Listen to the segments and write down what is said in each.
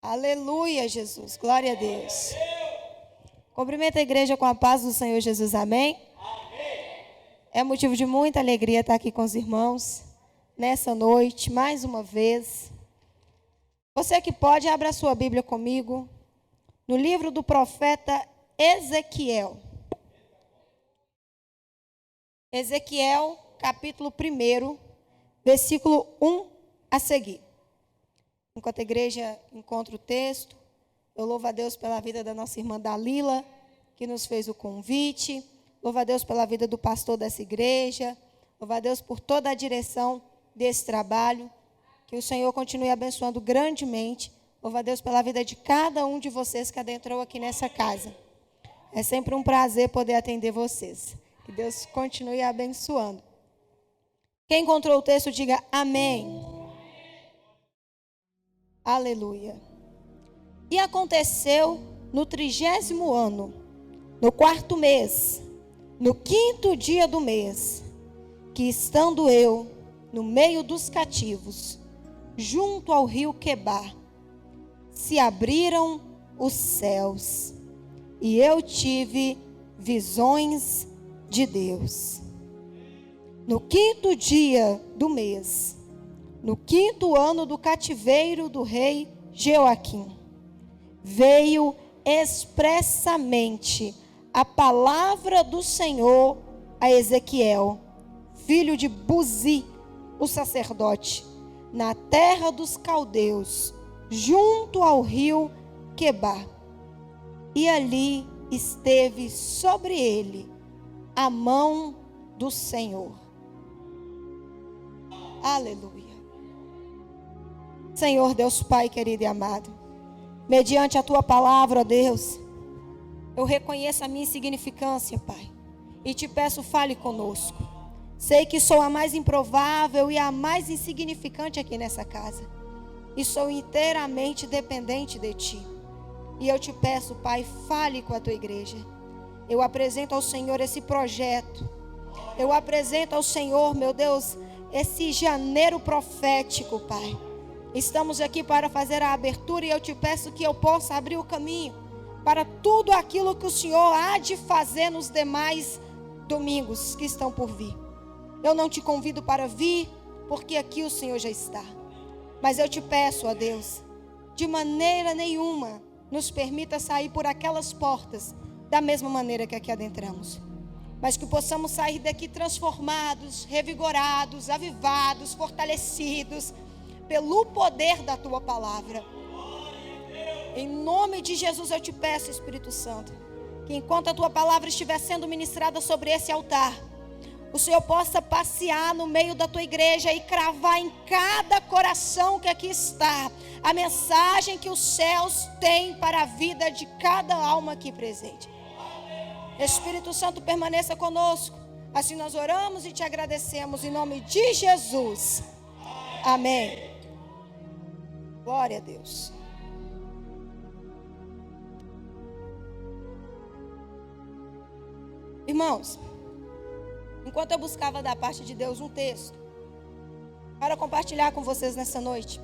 Aleluia, Jesus. Glória a Deus. Cumprimento a igreja com a paz do Senhor Jesus. Amém? É motivo de muita alegria estar aqui com os irmãos nessa noite, mais uma vez. Você que pode, abra a sua Bíblia comigo no livro do profeta Ezequiel. Ezequiel, capítulo 1, versículo 1 a seguir. Enquanto a igreja encontra o texto, eu louvo a Deus pela vida da nossa irmã Dalila, que nos fez o convite. Louvo a Deus pela vida do pastor dessa igreja. Louvo a Deus por toda a direção desse trabalho. Que o Senhor continue abençoando grandemente. Louvo a Deus pela vida de cada um de vocês que adentrou aqui nessa casa. É sempre um prazer poder atender vocês. Que Deus continue abençoando. Quem encontrou o texto, diga amém. Aleluia. E aconteceu no 30º ano, no 4º mês, no 5º dia do mês, que estando eu no meio dos cativos, junto ao rio Quebar, se abriram os céus, e eu tive visões de Deus. No 5º dia do mês, no 5º ano do cativeiro do rei Jeoaquim, veio expressamente a palavra do Senhor a Ezequiel, filho de Buzi, o sacerdote, na terra dos caldeus, junto ao rio Quebar. E ali esteve sobre ele a mão do Senhor. Aleluia. Senhor Deus Pai querido e amado, mediante a Tua palavra, ó Deus, eu reconheço a minha insignificância, Pai, e te peço, fale conosco. Sei que sou a mais improvável e a mais insignificante aqui nessa casa, e sou inteiramente dependente de Ti. E eu te peço, Pai, fale com a Tua igreja. Eu apresento ao Senhor esse projeto. Eu apresento ao Senhor, meu Deus, esse janeiro profético, Pai. Estamos aqui para fazer a abertura e eu te peço que eu possa abrir o caminho para tudo aquilo que o Senhor há de fazer nos demais domingos que estão por vir. Eu não te convido para vir, porque aqui o Senhor já está. Mas eu te peço, ó Deus, de maneira nenhuma nos permita sair por aquelas portas da mesma maneira que aqui adentramos. Mas que possamos sair daqui transformados, revigorados, avivados, fortalecidos pelo poder da Tua palavra. Em nome de Jesus eu te peço, Espírito Santo, que enquanto a Tua palavra estiver sendo ministrada sobre esse altar, o Senhor possa passear no meio da Tua igreja e cravar em cada coração que aqui está a mensagem que os céus têm para a vida de cada alma aqui presente. Espírito Santo, permaneça conosco. Assim nós oramos e te agradecemos em nome de Jesus. Amém. Glória a Deus. Irmãos, enquanto eu buscava da parte de Deus um texto para compartilhar com vocês nessa noite,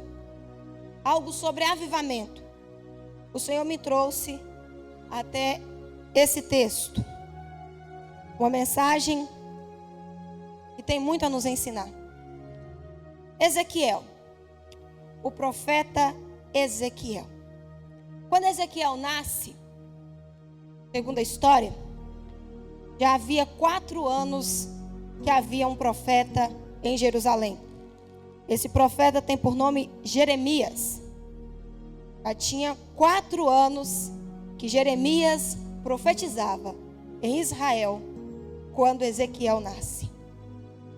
algo sobre avivamento, o Senhor me trouxe até esse texto, uma mensagem que tem muito a nos ensinar. Ezequiel, o profeta Ezequiel. Quando Ezequiel nasce, segundo a história, já havia 4 anos que havia um profeta em Jerusalém. Esse profeta tem por nome Jeremias. Já tinha 4 anos que Jeremias profetizava em Israel quando Ezequiel nasce.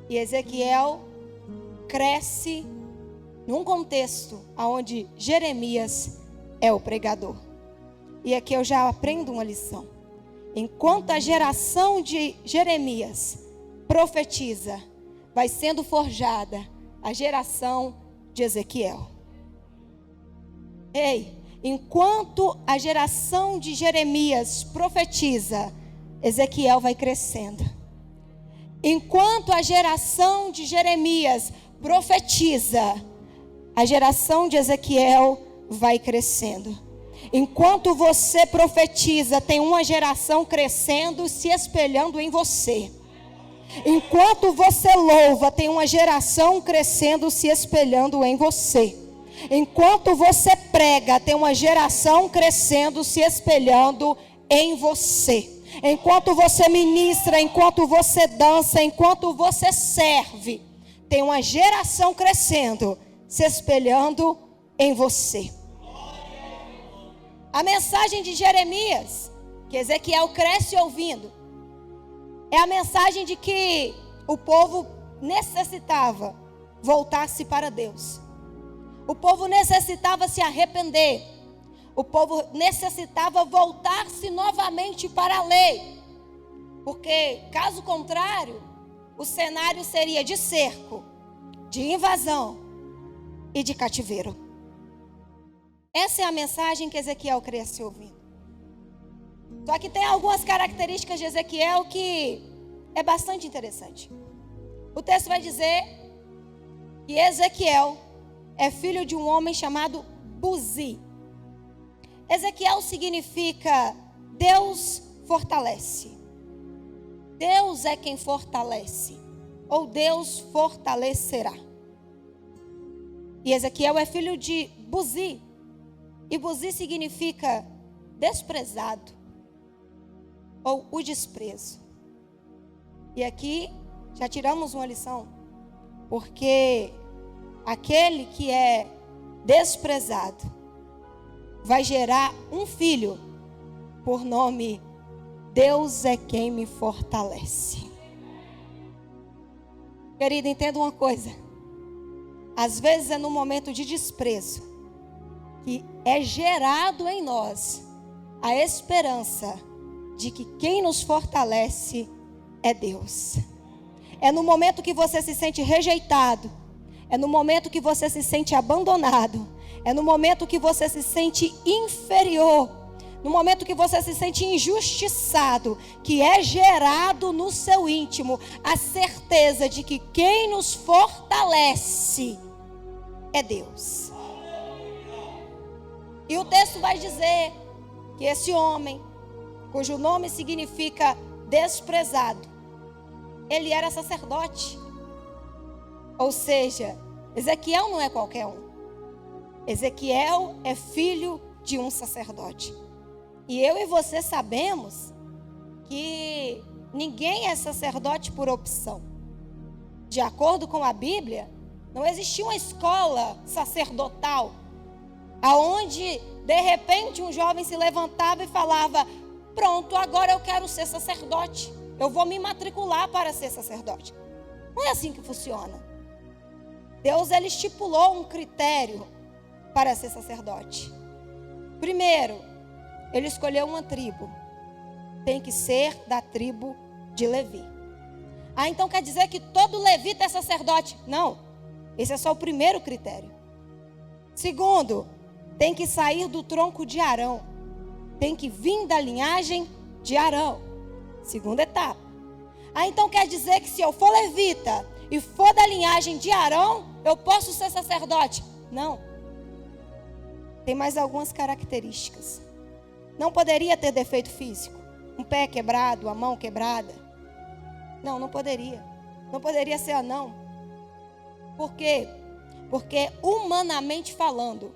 E Ezequiel cresce num contexto onde Jeremias é o pregador. E aqui eu já aprendo uma lição. enquanto a geração de Jeremias profetiza, vai sendo forjada a geração de Ezequiel. Ei, enquanto a geração de Jeremias profetiza, Ezequiel vai crescendo. Enquanto a geração de Jeremias profetiza, a geração de Ezequiel vai crescendo. Enquanto você profetiza, tem uma geração crescendo, se espelhando em você. Enquanto você louva, tem uma geração crescendo, se espelhando em você. Enquanto você prega, tem uma geração crescendo, se espelhando em você. Enquanto você ministra, enquanto você dança, enquanto você serve, tem uma geração crescendo, se espelhando em você. A mensagem de Jeremias, que Ezequiel cresce ouvindo, é a mensagem de que o povo necessitava voltar-se para Deus. O povo necessitava se arrepender. O povo necessitava voltar-se novamente para a lei. Porque, caso contrário, o cenário seria de cerco, de invasão e de cativeiro. Essa é a mensagem que Ezequiel cresce ouvindo. Só que tem algumas características de Ezequiel que é bastante interessante. O texto vai dizer que Ezequiel é filho de um homem chamado Buzi. Ezequiel significa Deus fortalece. Deus é quem fortalece, ou Deus fortalecerá. E Ezequiel é filho de Buzi. E Buzi significa desprezado, ou o desprezo. E aqui já tiramos uma lição, porque aquele que é desprezado vai gerar um filho por nome Deus é quem me fortalece. Querido, entenda uma coisa. Às vezes é no momento de desprezo que é gerado em nós a esperança de que quem nos fortalece é Deus. É no momento que você se sente rejeitado, é no momento que você se sente abandonado, é no momento que você se sente inferior, no momento que você se sente injustiçado, que é gerado no seu íntimo a certeza de que quem nos fortalece é Deus. E o texto vai dizer que esse homem, cujo nome significa desprezado, ele era sacerdote. Ou seja, Ezequiel não é qualquer um. Ezequiel é filho de um sacerdote. E eu e você sabemos que ninguém é sacerdote por opção. De acordo com a Bíblia, não existia uma escola sacerdotal, aonde de repente um jovem se levantava e falava: pronto, agora eu quero ser sacerdote, eu vou me matricular para ser sacerdote. Não é assim que funciona. Deus, ele estipulou um critério para ser sacerdote. Primeiro, ele escolheu uma tribo. Tem que ser da tribo de Levi. Ah, então quer dizer que todo levita é sacerdote? Não, esse é só o primeiro critério. Segundo, tem que sair do tronco de Arão. Tem que vir da linhagem de Arão. Segunda etapa. Ah, então quer dizer que se eu for levita e for da linhagem de Arão, eu posso ser sacerdote? Não. Tem mais algumas características. Não poderia ter defeito físico. Um pé quebrado, a mão quebrada. Não, não poderia. Não poderia ser anão. Por quê? Porque humanamente falando,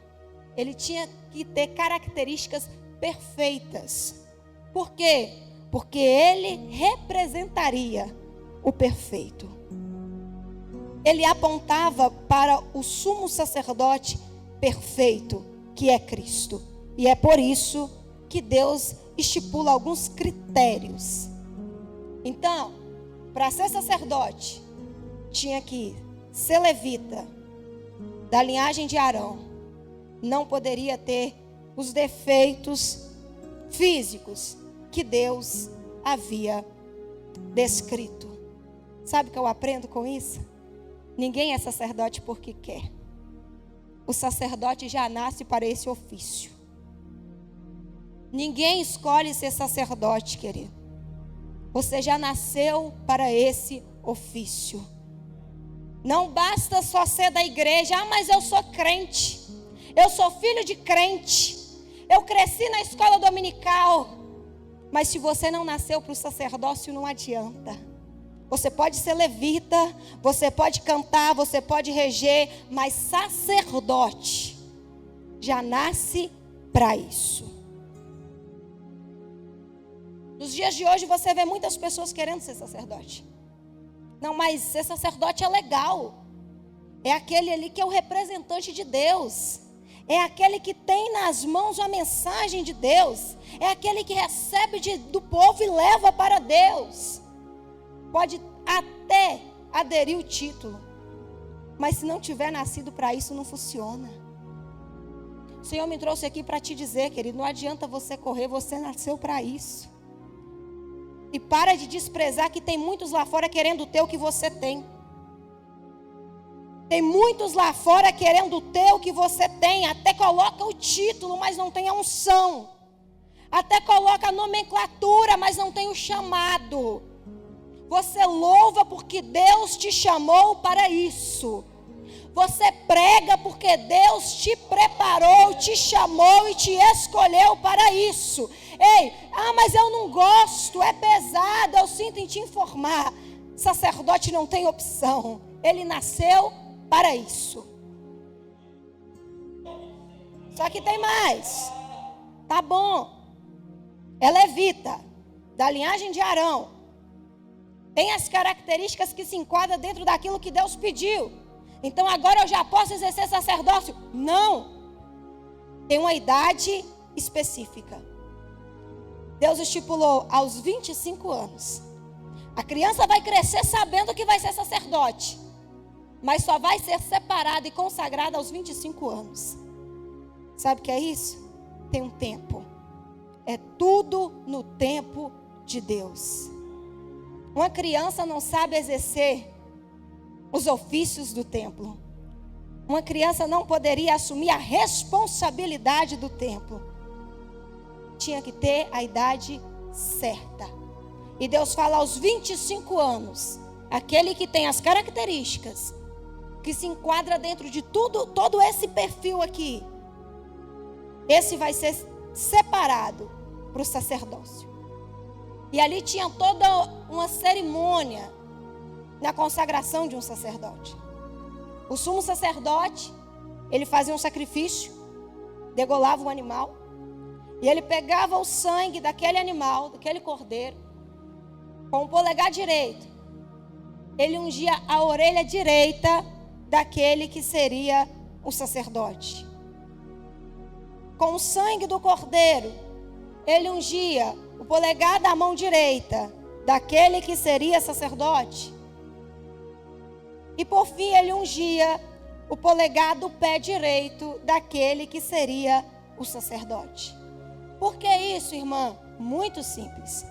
ele tinha que ter características perfeitas. Por quê? Porque ele representaria o perfeito. Ele apontava para o sumo sacerdote perfeito, que é Cristo. E é por isso que Deus estipula alguns critérios. Então, para ser sacerdote, tinha que ser levita, da linhagem de Arão. Não poderia ter os defeitos físicos. que Deus havia descrito. Sabe o que eu aprendo com isso? Ninguém é sacerdote porque quer. O sacerdote já nasce para esse ofício. Ninguém escolhe ser sacerdote, querido. Você já nasceu para esse ofício. Não basta só ser da igreja. Ah, mas eu sou crente. Eu sou filho de crente. Eu cresci na escola dominical. Mas se você não nasceu para o sacerdócio, não adianta. Você pode ser levita, você pode cantar, você pode reger, mas sacerdote já nasce para isso. Nos dias de hoje você vê muitas pessoas querendo ser sacerdote. Não, mas ser sacerdote é legal. É aquele ali que é o representante de Deus. É aquele que tem nas mãos a mensagem de Deus. É aquele que recebe do povo e leva para Deus. Pode até aderir o título. Mas se não tiver nascido para isso, não funciona. O Senhor me trouxe aqui para te dizer, querido, não adianta você correr, você nasceu para isso. E para de desprezar que tem muitos lá fora querendo ter o que você tem. Tem muitos lá fora querendo ter o que você tem. Até coloca o título, mas não tem a unção. Até coloca a nomenclatura, mas não tem o chamado. Você louva porque Deus te chamou para isso. Você prega porque Deus te preparou, te chamou e te escolheu para isso. Ei, mas eu não gosto, é pesado, eu sinto em te informar. Sacerdote não tem opção. Ele nasceu para isso. Só que tem mais. Tá bom. É levita, da linhagem de Arão. Tem as características que se enquadram dentro daquilo que Deus pediu. Então agora eu já posso exercer sacerdócio? Não. Tem uma idade específica. Deus estipulou aos 25 anos. A criança vai crescer sabendo que vai ser sacerdote. Mas só vai ser separada e consagrada aos 25 anos. Sabe o que é isso? Tem um tempo. É tudo no tempo de Deus. Uma criança não sabe exercer os ofícios do templo. Uma criança não poderia assumir a responsabilidade do templo. Tinha que ter a idade certa. E Deus fala aos 25 anos, aquele que tem as características, que se enquadra dentro de todo esse perfil aqui, esse vai ser separado para o sacerdócio. E ali tinha toda uma cerimônia na consagração de um sacerdote. O sumo sacerdote, ele fazia um sacrifício, degolava um animal, e ele pegava o sangue daquele animal, daquele cordeiro, com o polegar direito. Ele ungia a orelha direita daquele que seria o sacerdote. Com o sangue do cordeiro, ele ungia o polegar da mão direita daquele que seria sacerdote. E por fim ele ungia o polegar do pé direito daquele que seria o sacerdote. Por que isso, irmã? Muito simples.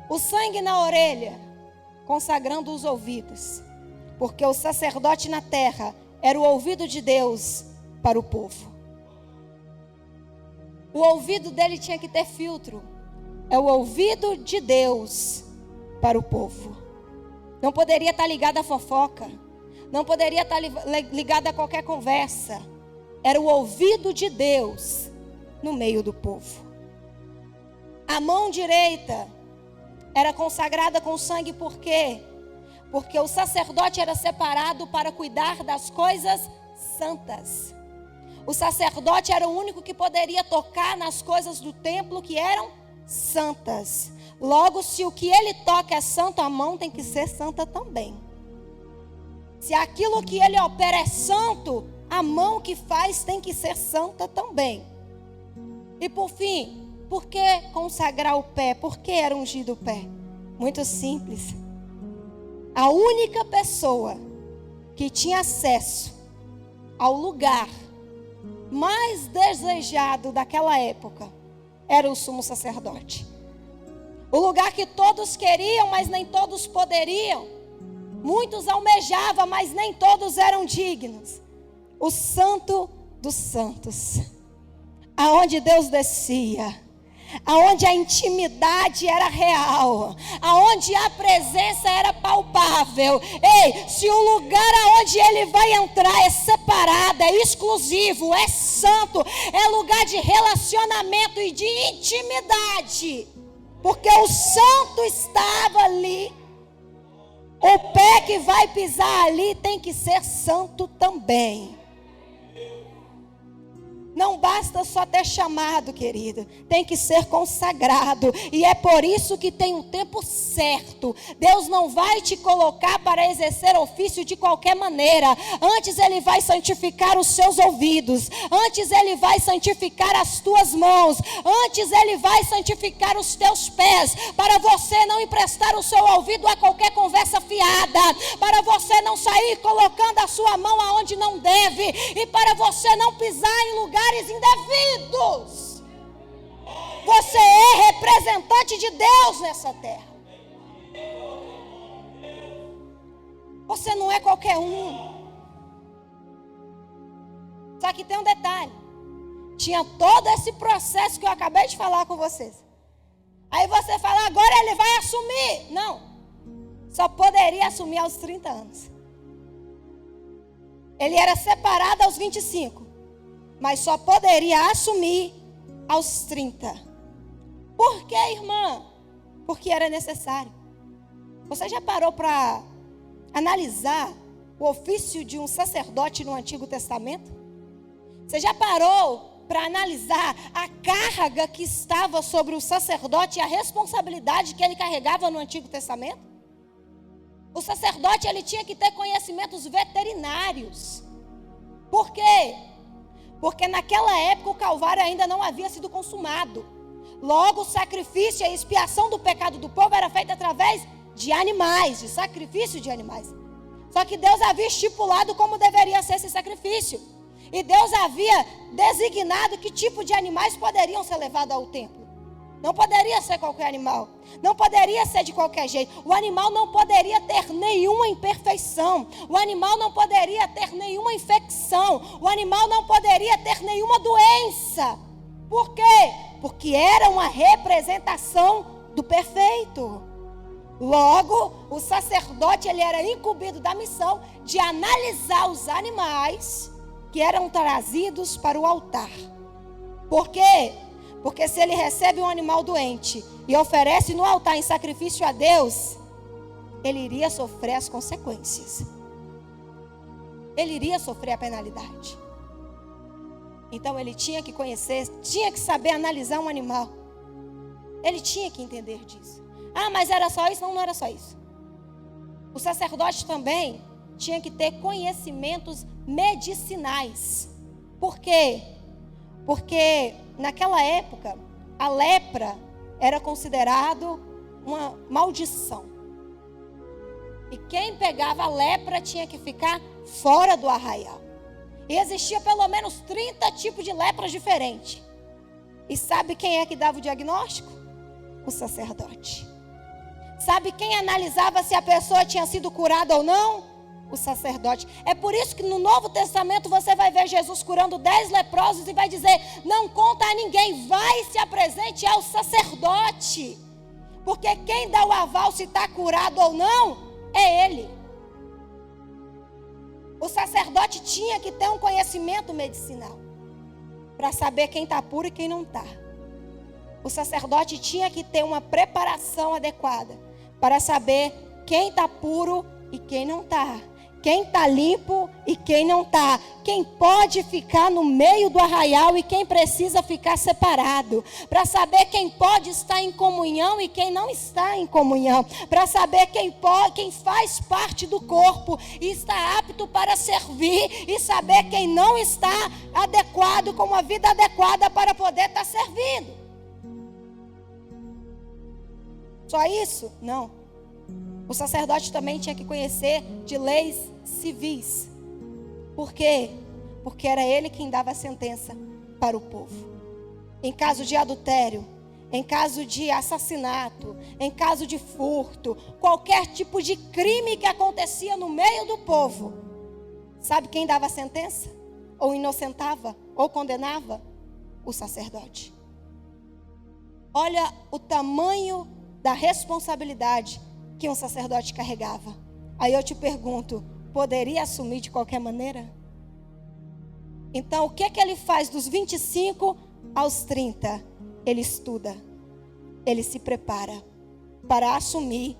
O sangue na orelha, consagrando os ouvidos. Porque o sacerdote na terra era o ouvido de Deus para o povo. O ouvido dele tinha que ter filtro. É o ouvido de Deus para o povo. Não poderia estar ligado à fofoca. Não poderia estar ligado a qualquer conversa. Era o ouvido de Deus no meio do povo. A mão direita era consagrada com sangue, por quê? Porque o sacerdote era separado para cuidar das coisas santas. O sacerdote era o único que poderia tocar nas coisas do templo que eram santas. Logo, se o que ele toca é santo, a mão tem que ser santa também. Se aquilo que ele opera é santo, a mão que faz tem que ser santa também. E por fim, por que consagrar o pé? Por que era ungido o pé? Muito simples. A única pessoa que tinha acesso ao lugar mais desejado daquela época era o sumo sacerdote. O lugar que todos queriam, mas nem todos poderiam. Muitos almejavam, mas nem todos eram dignos. O Santo dos Santos, aonde Deus descia, aonde a intimidade era real, aonde a presença era palpável. Ei, se o lugar aonde ele vai entrar é separado, é exclusivo, é santo, é lugar de relacionamento e de intimidade, porque o santo estava ali, o pé que vai pisar ali tem que ser santo também. Não basta só ter chamado, querido. Tem que ser consagrado. E é por isso que tem um tempo certo. Deus não vai te colocar para exercer ofício de qualquer maneira. Antes Ele vai santificar os seus ouvidos. Antes Ele vai santificar as tuas mãos. Antes Ele vai santificar os teus pés. Para você não emprestar o seu ouvido a qualquer conversa fiada. Para você não sair colocando a sua mão aonde não deve. E para você não pisar em lugares indevidos. Você é representante de Deus nessa terra. Você não é qualquer um. Só que tem um detalhe. Tinha todo esse processo que eu acabei de falar com vocês. Aí você fala, agora ele vai assumir. Não. Só poderia assumir aos 30 anos. Ele era separado aos 25. Mas só poderia assumir aos 30. Por que, irmã? Porque era necessário. Você já parou para analisar o ofício de um sacerdote no Antigo Testamento? Você já parou para analisar a carga que estava sobre o sacerdote e a responsabilidade que ele carregava no Antigo Testamento? O sacerdote, ele tinha que ter conhecimentos veterinários. Por quê? Porque naquela época o Calvário ainda não havia sido consumado. Logo, o sacrifício e a expiação do pecado do povo era feita através de animais, de sacrifício de animais. Só que Deus havia estipulado como deveria ser esse sacrifício. E Deus havia designado que tipo de animais poderiam ser levados ao templo. Não poderia ser qualquer animal. Não poderia ser de qualquer jeito. O animal não poderia ter nenhuma imperfeição. O animal não poderia ter nenhuma infecção. O animal não poderia ter nenhuma doença. Por quê? Porque era uma representação do perfeito. Logo, o sacerdote, ele era incumbido da missão de analisar os animais que eram trazidos para o altar. Por quê? Porque se ele recebe um animal doente e oferece no altar em sacrifício a Deus, ele iria sofrer as consequências. Ele iria sofrer a penalidade. Então ele tinha que conhecer, tinha que saber analisar um animal. Ele tinha que entender disso. Ah, mas era só isso? Não, não era só isso. O sacerdote também tinha que ter conhecimentos medicinais. Por quê? Porque naquela época, a lepra era considerado uma maldição. E quem pegava a lepra tinha que ficar fora do arraial. E existia pelo menos 30 tipos de lepras diferentes. E sabe quem é que dava o diagnóstico? O sacerdote. Sabe quem analisava se a pessoa tinha sido curada ou não? O sacerdote. É por isso que no Novo Testamento você vai ver Jesus curando 10 leprosos e vai dizer, não conta a ninguém, vai se apresente ao sacerdote. Porque quem dá o aval se está curado ou não, é ele. O sacerdote tinha que ter um conhecimento medicinal para saber quem está puro e quem não está. O sacerdote tinha que ter uma preparação adequada para saber quem está puro e quem não está. Quem está limpo e quem não está. Quem pode ficar no meio do arraial e quem precisa ficar separado. Para saber quem pode estar em comunhão e quem não está em comunhão. Para saber quem faz parte do corpo e está apto para servir. E saber quem não está adequado, com uma vida adequada para poder estar servindo. Só isso? Não. O sacerdote também tinha que conhecer de leis civis. Por quê? Porque era ele quem dava a sentença para o povo. Em caso de adultério, em caso de assassinato, em caso de furto, qualquer tipo de crime que acontecia no meio do povo, sabe quem dava a sentença? Ou inocentava, ou condenava? O sacerdote. Olha o tamanho da responsabilidade que um sacerdote carregava. Aí eu te pergunto, poderia assumir de qualquer maneira? Então, o que é que ele faz dos 25 aos 30? Ele estuda, ele se prepara para assumir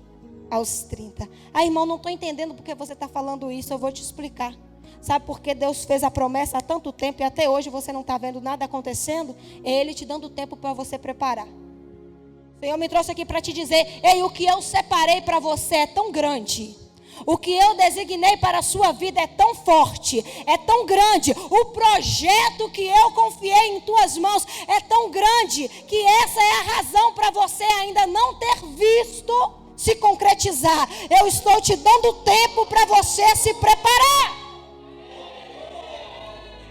aos 30. Ah, irmão, não estou entendendo porque você está falando isso, eu vou te explicar. Sabe por que Deus fez a promessa há tanto tempo e até hoje você não está vendo nada acontecendo? É Ele te dando tempo para você preparar. O Senhor me trouxe aqui para te dizer, ei, o que eu separei para você é tão grande. O que eu designei para a sua vida é tão forte, é tão grande. O projeto que eu confiei em tuas mãos é tão grande que essa é a razão para você ainda não ter visto se concretizar. Eu estou te dando tempo para você se preparar.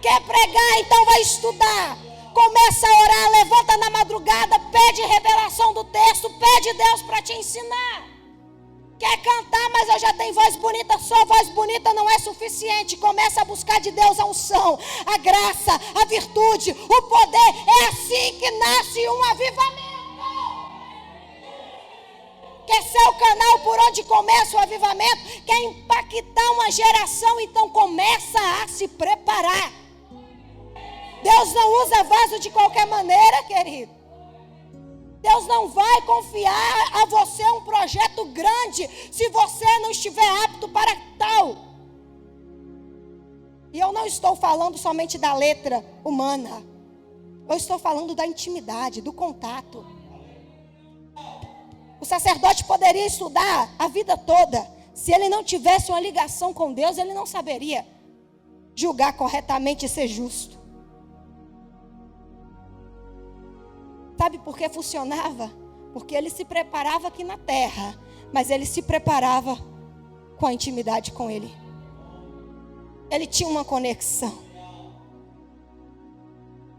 Quer pregar? Então vai estudar. Começa a orar, levanta na madrugada, pede revelação do texto, pede Deus para te ensinar. Quer cantar, mas eu já tenho voz bonita, só voz bonita não é suficiente. Começa a buscar de Deus a unção, a graça, a virtude, o poder. É assim que nasce um avivamento. Quer ser o canal por onde começa o avivamento? Quer impactar uma geração? Então começa a se preparar. Deus não usa vaso de qualquer maneira, querido. Deus não vai confiar a você um projeto grande se você não estiver apto para tal. E eu não estou falando somente da letra humana. Eu estou falando da intimidade, do contato. O sacerdote poderia estudar a vida toda. Se ele não tivesse uma ligação com Deus, ele não saberia julgar corretamente e ser justo. Sabe por que funcionava? Porque ele se preparava aqui na terra, mas ele se preparava com a intimidade com ele. Ele tinha uma conexão.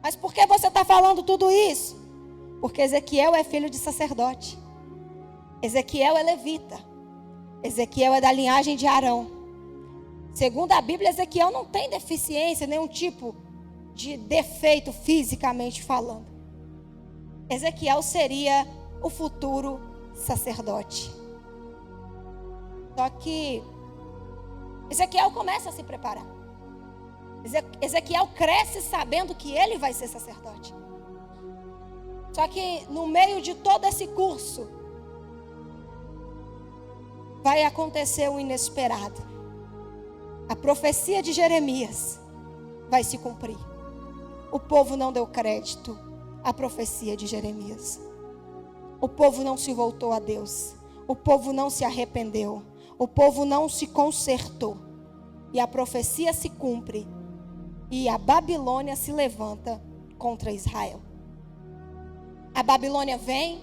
Mas por que você está falando tudo isso? Porque Ezequiel é filho de sacerdote. Ezequiel é levita. Ezequiel é da linhagem de Arão. Segundo a Bíblia, Ezequiel não tem deficiência, nenhum tipo de defeito fisicamente falando. Ezequiel seria o futuro sacerdote. Só que Ezequiel começa a se preparar. Ezequiel cresce sabendo que ele vai ser sacerdote. Só que no meio de todo esse curso, vai acontecer o inesperado. A profecia de Jeremias vai se cumprir. O povo não deu crédito à profecia de Jeremias. O povo não se voltou a Deus. O povo não se arrependeu. O povo não se consertou. E a profecia se cumpre. E a Babilônia se levanta contra Israel. A Babilônia vem,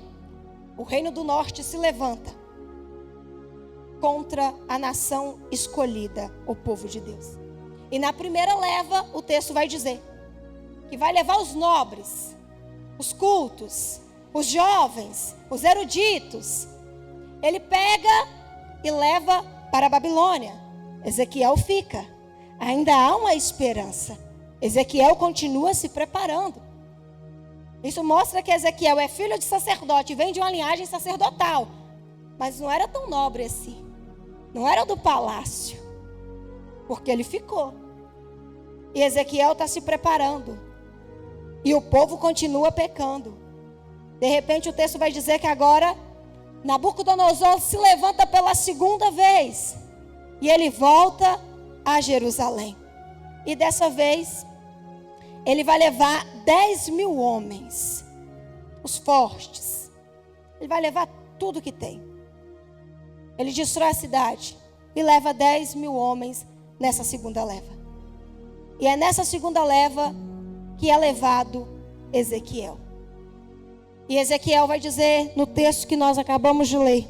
o reino do norte se levanta contra a nação escolhida, o povo de Deus. E na primeira leva, o texto vai dizer que vai levar os nobres, os cultos, os jovens, os eruditos. Ele pega e leva para a Babilônia. Ezequiel fica. Ainda há uma esperança. Ezequiel continua se preparando. Isso mostra que Ezequiel é filho de sacerdote, vem de uma linhagem sacerdotal, mas não era tão nobre assim. Não era do palácio, porque ele ficou. E Ezequiel está se preparando. E o povo continua pecando. De repente o texto vai dizer que agora Nabucodonosor se levanta pela segunda vez. E ele volta a Jerusalém. E dessa vez ele vai levar 10.000 homens, os fortes. Ele vai levar tudo que tem. Ele destrói a cidade e leva 10.000 homens nessa segunda leva. E é nessa segunda leva que é levado Ezequiel. E Ezequiel vai dizer no texto que nós acabamos de ler: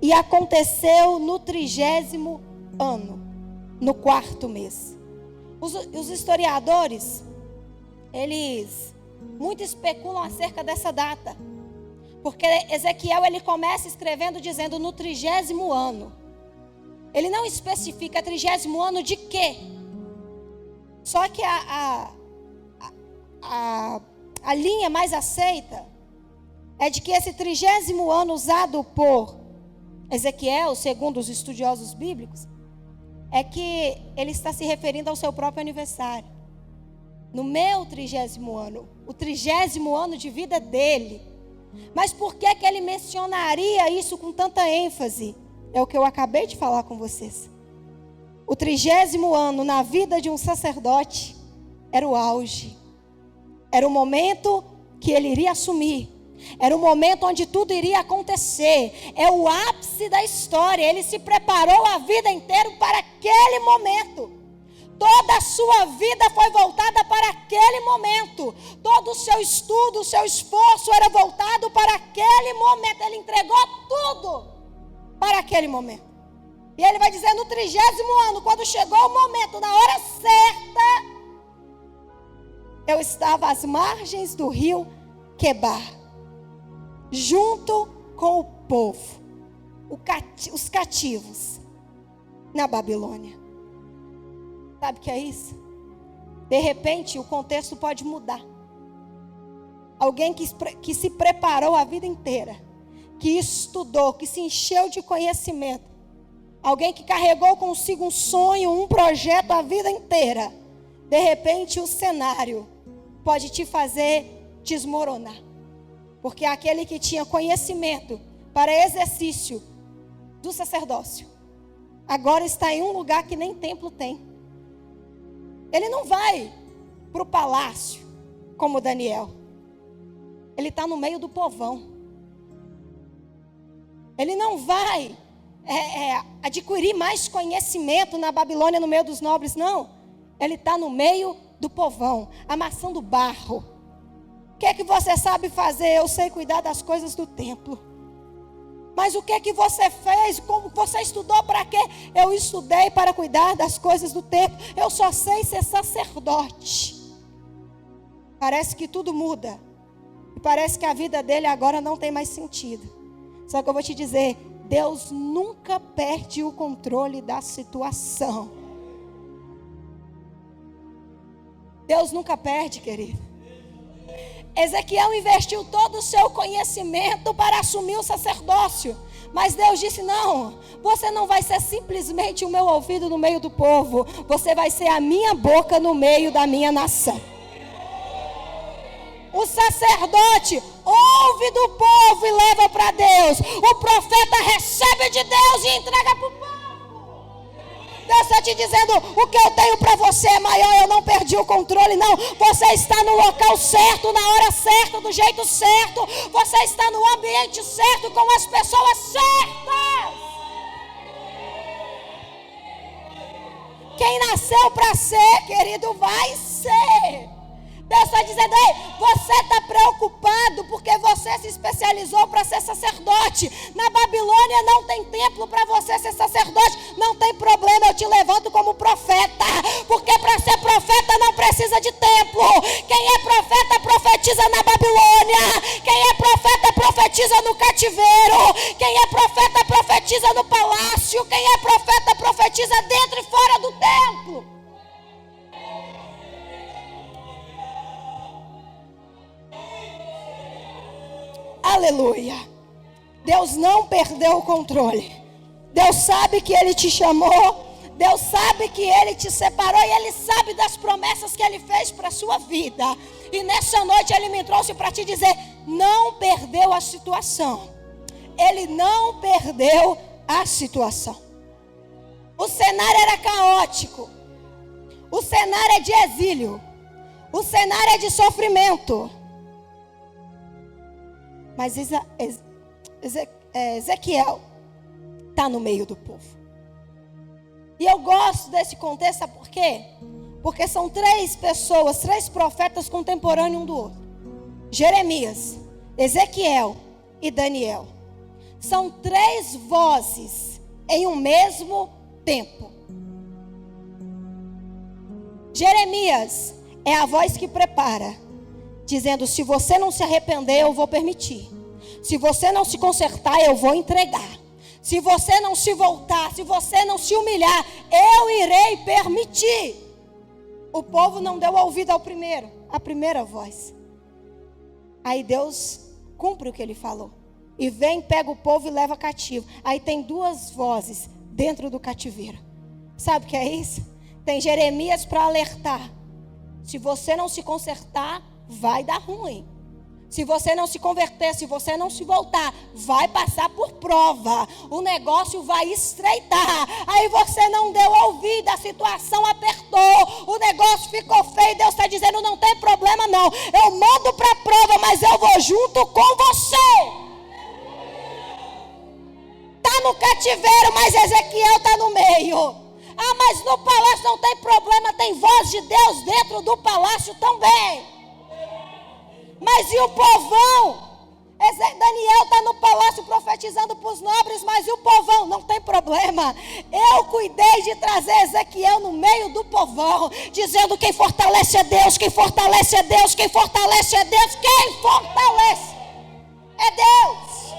e aconteceu no 30º ano, no 4º mês. Os historiadores, eles muitos especulam acerca dessa data. Porque Ezequiel, ele começa escrevendo dizendo no 30º ano. Ele não especifica 30º ano de quê? Só que a linha mais aceita é de que esse 30º ano usado por Ezequiel, segundo os estudiosos bíblicos, é que ele está se referindo ao seu próprio aniversário. No meu 30º ano, o 30º ano de vida dele. Mas por que ele mencionaria isso com tanta ênfase? É o que eu acabei de falar com vocês. O 30º ano na vida de um sacerdote era o auge. Era o momento que ele iria assumir. Era o momento onde tudo iria acontecer. É o ápice da história. Ele se preparou a vida inteira para aquele momento. Toda a sua vida foi voltada para aquele momento. Todo o seu estudo, o seu esforço era voltado para aquele momento. Ele entregou tudo para aquele momento. E ele vai dizer no 30º ano, quando chegou o momento, na hora certa, eu estava às margens do rio Quebar, junto com o povo, os cativos, na Babilônia. Sabe o que é isso? De repente, o contexto pode mudar. Alguém que se preparou a vida inteira, que estudou, que se encheu de conhecimento. Alguém que carregou consigo um sonho, um projeto a vida inteira. De repente, o cenário pode te fazer desmoronar. Porque aquele que tinha conhecimento para exercício do sacerdócio, agora está em um lugar que nem templo tem. Ele não vai para o palácio como Daniel. Ele está no meio do povão. Ele não vai adquirir mais conhecimento na Babilônia, no meio dos nobres, não. Ele está no meio do povão, amassando barro. O que é que você sabe fazer? Eu sei cuidar das coisas do templo. Mas o que é que você fez? Como você estudou para quê? Eu estudei para cuidar das coisas do templo. Eu só sei ser sacerdote. Parece que tudo muda. E parece que a vida dele agora não tem mais sentido. Só que eu vou te dizer, Deus nunca perde o controle da situação. Deus nunca perde, querido. Ezequiel investiu todo o seu conhecimento para assumir o sacerdócio. Mas Deus disse, não, você não vai ser simplesmente o meu ouvido no meio do povo. Você vai ser a minha boca no meio da minha nação. O sacerdote ouve do povo e leva para Deus. O profeta recebe de Deus e entrega para o povo. Deus está te dizendo, o que eu tenho para você é maior, eu não perdi o controle, não. Você está no local certo, na hora certa, do jeito certo. Você está no ambiente certo, com as pessoas certas. Quem nasceu para ser, querido, vai ser. Deus está dizendo, ei, você está preocupado porque você se especializou para ser sacerdote. Na Babilônia não tem templo para você ser sacerdote. Não tem problema, eu te levanto como profeta. Porque para ser profeta não precisa de templo. Quem é profeta, profetiza na Babilônia. Quem é profeta, profetiza no cativeiro. Quem é profeta, profetiza no palácio. Quem é profeta, profetiza dentro e fora do templo. Aleluia. Deus não perdeu o controle. Deus sabe que Ele te chamou. Deus sabe que Ele te separou. E Ele sabe das promessas que Ele fez para a sua vida. E nessa noite Ele me trouxe para te dizer, não perdeu a situação. Ele não perdeu a situação. O cenário era caótico. O cenário é de exílio. O cenário é de sofrimento. Mas Ezequiel está no meio do povo. E eu gosto desse contexto, sabe por quê? Porque são 3 pessoas, 3 profetas contemporâneos um do outro. Jeremias, Ezequiel e Daniel. São 3 vozes em um mesmo tempo. Jeremias é a voz que prepara. dizendo: se você não se arrepender, eu vou permitir. Se você não se consertar, eu vou entregar. Se você não se voltar, se você não se humilhar, eu irei permitir. O povo não deu ouvido à primeira voz. Aí Deus cumpre o que ele falou. E vem, pega o povo e leva cativo. Aí tem duas vozes dentro do cativeiro. Sabe o que é isso? Tem Jeremias para alertar. Se você não se consertar, vai dar ruim. Se você não se converter, se você não se voltar, vai passar por prova. O negócio vai estreitar. Aí você não deu ouvido, a situação apertou. O negócio ficou feio. Deus está dizendo: não tem problema não. Eu mando para a prova, mas eu vou junto com você. Está no cativeiro, mas Ezequiel está no meio. Ah, mas no palácio não tem problema. Tem voz de Deus dentro do palácio também. Mas e o povão? Daniel está no palácio profetizando para os nobres, mas e o povão? Não tem problema. Eu cuidei de trazer Ezequiel no meio do povão, dizendo: quem fortalece é Deus, quem fortalece é Deus, quem fortalece é Deus, quem fortalece é Deus.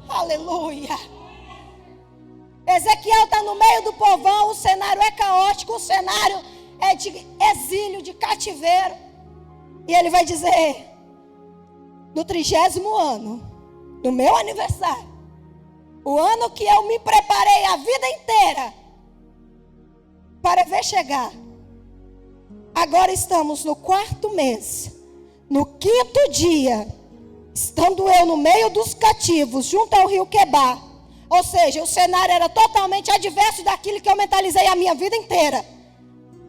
Aleluia. Ezequiel está no meio do povão, o cenário é caótico, o cenário é de exílio, de cativeiro. E ele vai dizer: no 30º ano, no meu aniversário, o ano que eu me preparei a vida inteira para ver chegar, agora estamos no 4º mês, no 5º dia, estando eu no meio dos cativos, junto ao rio Quebar. Ou seja, o cenário era totalmente adverso daquilo que eu mentalizei a minha vida inteira.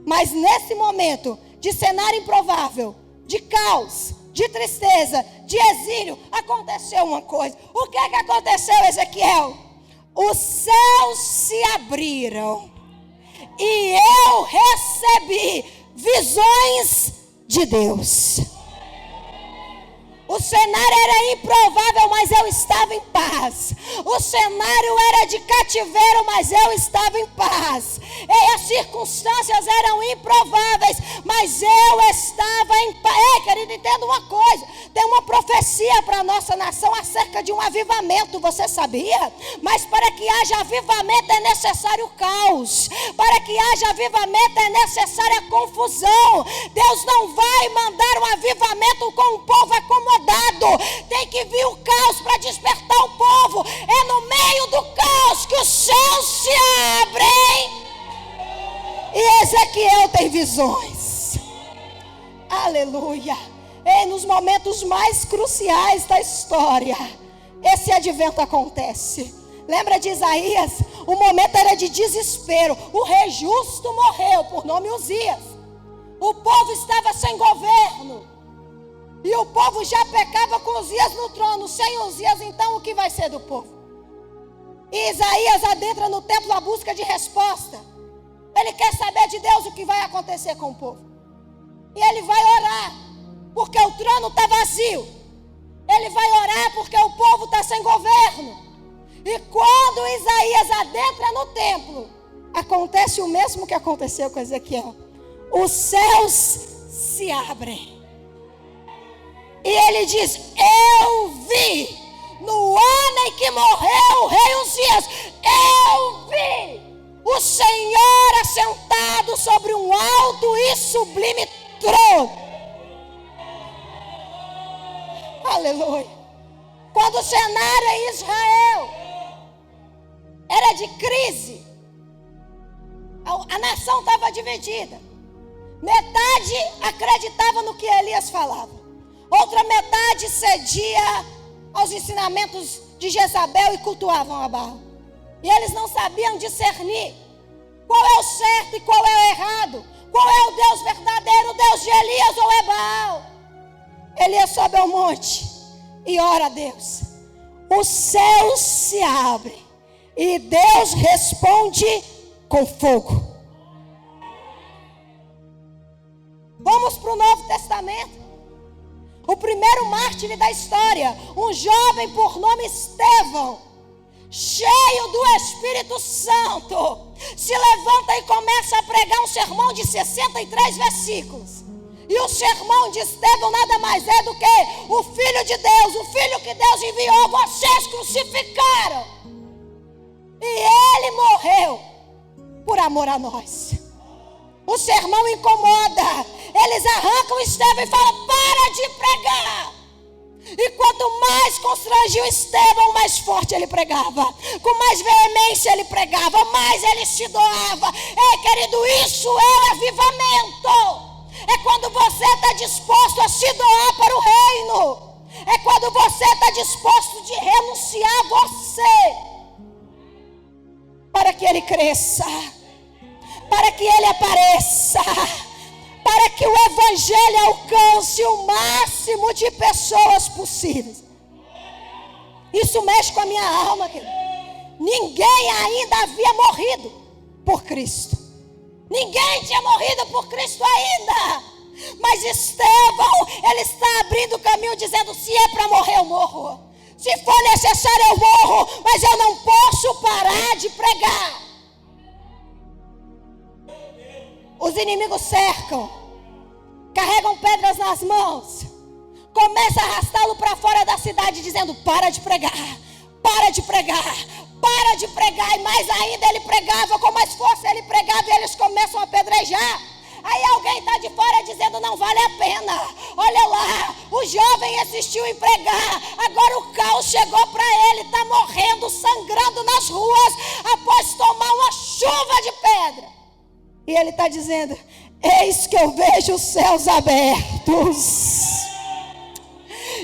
Mas nesse momento de cenário improvável, de caos, de tristeza, de exílio, aconteceu uma coisa. O que é que aconteceu, Ezequiel? Os céus se abriram e eu recebi visões de Deus. O cenário era improvável, mas eu estava em paz. O cenário era de cativeiro, mas eu estava em paz. E as circunstâncias eram improváveis, mas eu estava em paz. Ei, querido, entenda uma coisa. Tem uma profecia para a nossa nação acerca de um avivamento, você sabia? Mas para que haja avivamento é necessário caos. Para que haja avivamento é necessária confusão. Deus não vai mandar um avivamento com um povo acomodado. Tem que vir o caos para despertar o povo. É no meio do caos que os céus se abrem. E Ezequiel tem visões. Aleluia. E nos momentos mais cruciais da história, esse advento acontece. Lembra de Isaías? O momento era de desespero. O rei justo morreu, por nome Uzias. O povo estava sem governo. E o povo já pecava com Uzias no trono. Sem Uzias, então, o que vai ser do povo? E Isaías adentra no templo à busca de resposta. Ele quer saber de Deus o que vai acontecer com o povo. E ele vai orar, porque o trono está vazio. Ele vai orar porque o povo está sem governo. E quando Isaías adentra no templo, acontece o mesmo que aconteceu com Ezequiel. Os céus se abrem. E ele diz: eu vi no ano em que morreu o rei Uzias, eu vi o Senhor assentado sobre um alto e sublime trono. Aleluia. Quando o cenário em Israel era de crise, a nação estava dividida. Metade acreditava no que Elias falava. Outra metade cedia aos ensinamentos de Jezabel e cultuavam a Baal. E eles não sabiam discernir qual é o certo e qual é o errado. Qual é o Deus verdadeiro, o Deus de Elias ou é Baal? Elias sobe ao monte e ora a Deus. Os céus se abrem e Deus responde com fogo. Vamos para o Novo Testamento. O primeiro mártir da história, um jovem por nome Estevão, cheio do Espírito Santo, se levanta e começa a pregar um sermão de 63 versículos. E o sermão de Estevão nada mais é do que o Filho de Deus, o Filho que Deus enviou, vocês crucificaram. E ele morreu por amor a nós. O sermão incomoda. Eles arrancam Estevão e falam: para de pregar. E quanto mais constrangiu Estevão, mais forte ele pregava, com mais veemência ele pregava, mais ele se doava. Ei, querido, isso é avivamento. É quando você está disposto a se doar para o reino. É quando você está disposto de renunciar a você, para que ele cresça, para que ele apareça, para que o evangelho alcance o máximo de pessoas possíveis. Isso mexe com a minha alma, querido. Ninguém ainda havia morrido por Cristo. Ninguém tinha morrido por Cristo ainda. Mas Estevão, ele está abrindo o caminho, dizendo: se é para morrer, eu morro. Se for necessário, eu morro. Mas eu não posso parar de pregar. Os inimigos cercam, carregam pedras nas mãos, começa a arrastá-lo para fora da cidade, dizendo: para de pregar, para de pregar, para de pregar. E mais ainda ele pregava, com mais força ele pregava, e eles começam a apedrejar. Aí alguém está de fora dizendo: não vale a pena. Olha lá, o jovem insistiu em pregar, agora o caos chegou para ele, está morrendo, sangrando nas ruas, após tomar uma chuva de pedra. E ele está dizendo: eis que eu vejo os céus abertos,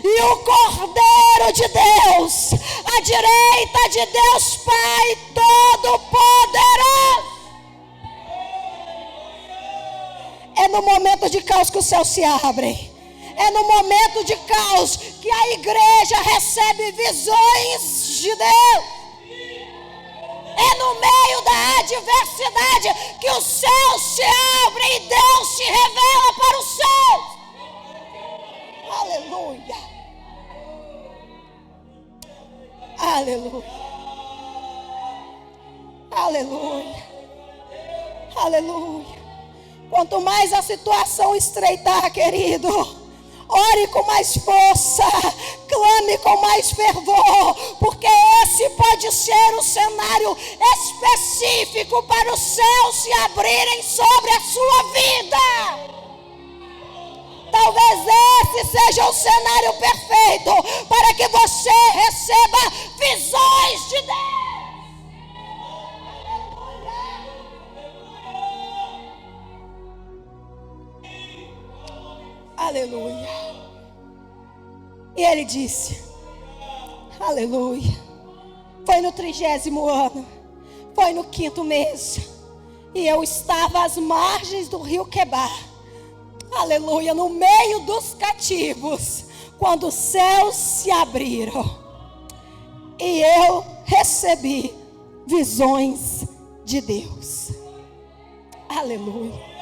e o Cordeiro de Deus, à direita de Deus Pai Todo-Poderoso. É no momento de caos que os céus se abrem. É no momento de caos que a igreja recebe visões de Deus. É no meio da adversidade que os céus se abrem e Deus se revela para os céus. Aleluia. Aleluia. Aleluia. Aleluia. Quanto mais a situação estreitar, querido, ore com mais força, clame com mais fervor, porque esse pode ser o cenário específico para os céus se abrirem sobre a sua vida. Talvez esse seja o cenário perfeito para que você receba visões de Deus. Aleluia. E ele disse: aleluia. Foi no 30º ano, foi no 5º mês, e eu estava às margens do rio Quebar, aleluia, no meio dos cativos, quando os céus se abriram, e eu recebi visões de Deus. Aleluia.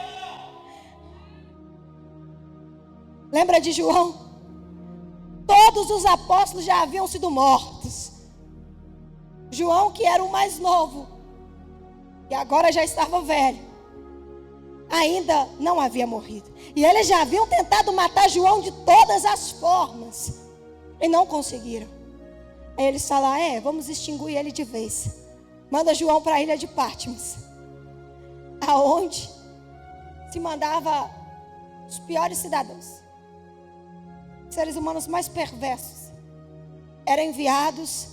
Lembra de João? Todos os apóstolos já haviam sido mortos. João, que era o mais novo, e agora já estava velho, ainda não havia morrido. E eles já haviam tentado matar João de todas as formas, e não conseguiram. Aí eles falaram: vamos extinguir ele de vez. Manda João para a ilha de Patmos, aonde se mandava os piores cidadãos, seres humanos mais perversos, eram enviados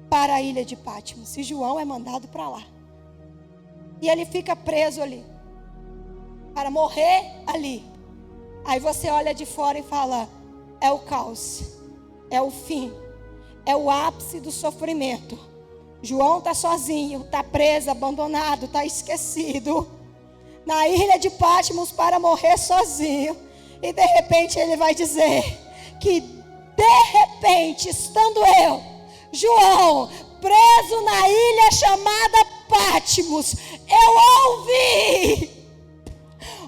para a ilha de Patmos. E João é mandado para lá. E ele fica preso ali, para morrer ali. Aí você olha de fora e fala: é o caos, é o fim, é o ápice do sofrimento. João está sozinho, está preso, abandonado, está esquecido na ilha de Patmos para morrer sozinho. E de repente ele vai dizer que de repente, estando eu, João, preso na ilha chamada Patmos, eu ouvi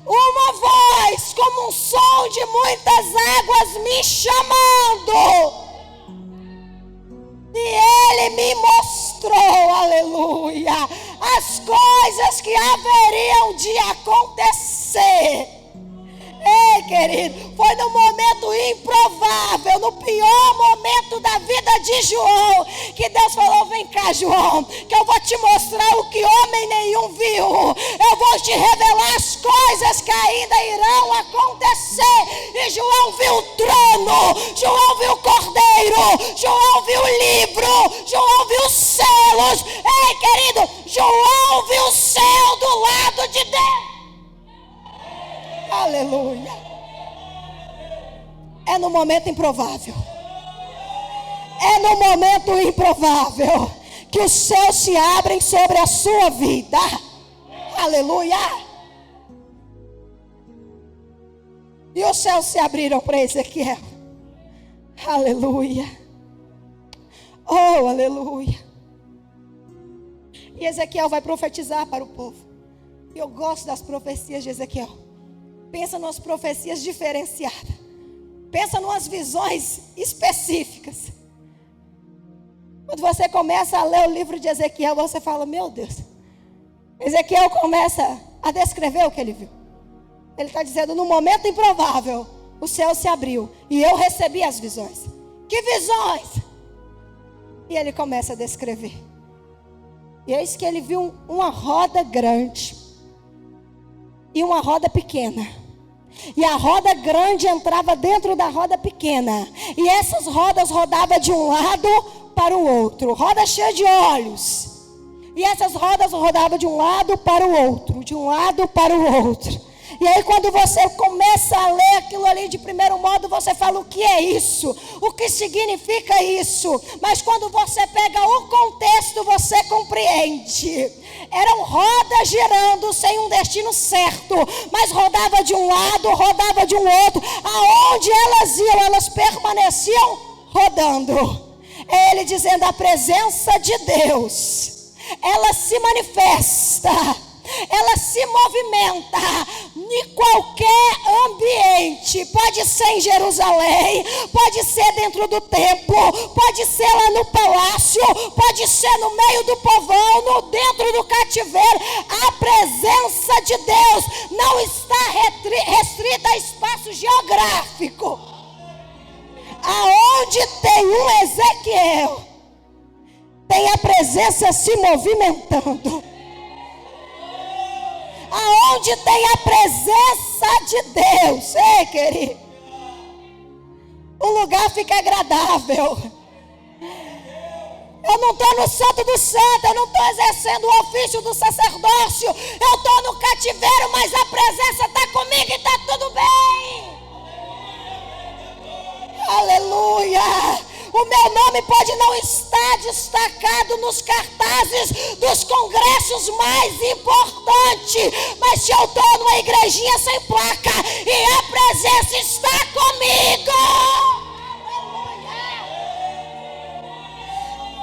uma voz como um som de muitas águas me chamando. E ele me mostrou, aleluia, as coisas que haveriam de acontecer. Ei, querido, foi no momento improvável, no pior momento da vida de João, que Deus falou: vem cá, João, que eu vou te mostrar o que homem nenhum viu. Eu vou te revelar as coisas que ainda irão acontecer. E João viu o trono, João viu o cordeiro, João viu o livro, João viu os selos. Ei, querido, João viu o céu do lado de Deus. Aleluia. É no momento improvável. É no momento improvável que os céus se abrem sobre a sua vida. Aleluia. E os céus se abriram para Ezequiel. Aleluia. Oh, aleluia. E Ezequiel vai profetizar para o povo. E eu gosto das profecias de Ezequiel. Pensa nas profecias diferenciadas. Pensa nas visões específicas. Quando você começa a ler o livro de Ezequiel, você fala: meu Deus. Ezequiel começa a descrever o que ele viu. Ele está dizendo: no momento improvável, o céu se abriu e eu recebi as visões. Que visões? E ele começa a descrever. E eis que ele viu uma roda grande e uma roda pequena. E a roda grande entrava dentro da roda pequena. E essas rodas rodavam de um lado para o outro. Roda cheia de olhos. E essas rodas rodavam de um lado para o outro. De um lado para o outro. E aí quando você começa a ler aquilo ali de primeiro modo, você fala: o que é isso? O que significa isso? Mas quando você pega o contexto, você compreende. Eram rodas girando sem um destino certo, mas rodava de um lado, rodava de um outro. Aonde elas iam, elas permaneciam rodando. É ele dizendo: a presença de Deus, ela se manifesta, ela se movimenta em qualquer ambiente. Pode ser em Jerusalém, pode ser dentro do templo, pode ser lá no palácio, pode ser no meio do povão, dentro do cativeiro. A presença de Deus não está restrita a espaço geográfico. Aonde tem um Ezequiel, tem a presença se movimentando. Aonde tem a presença de Deus, ei, querido, o lugar fica agradável. Eu não estou no santo do santo, eu não estou exercendo o ofício do sacerdócio, eu estou no cativeiro, mas a presença está comigo e está tudo bem. Aleluia. O meu nome pode não estar destacado nos cartazes dos congressos mais importantes, mas se eu estou numa igrejinha sem placa e a presença está comigo,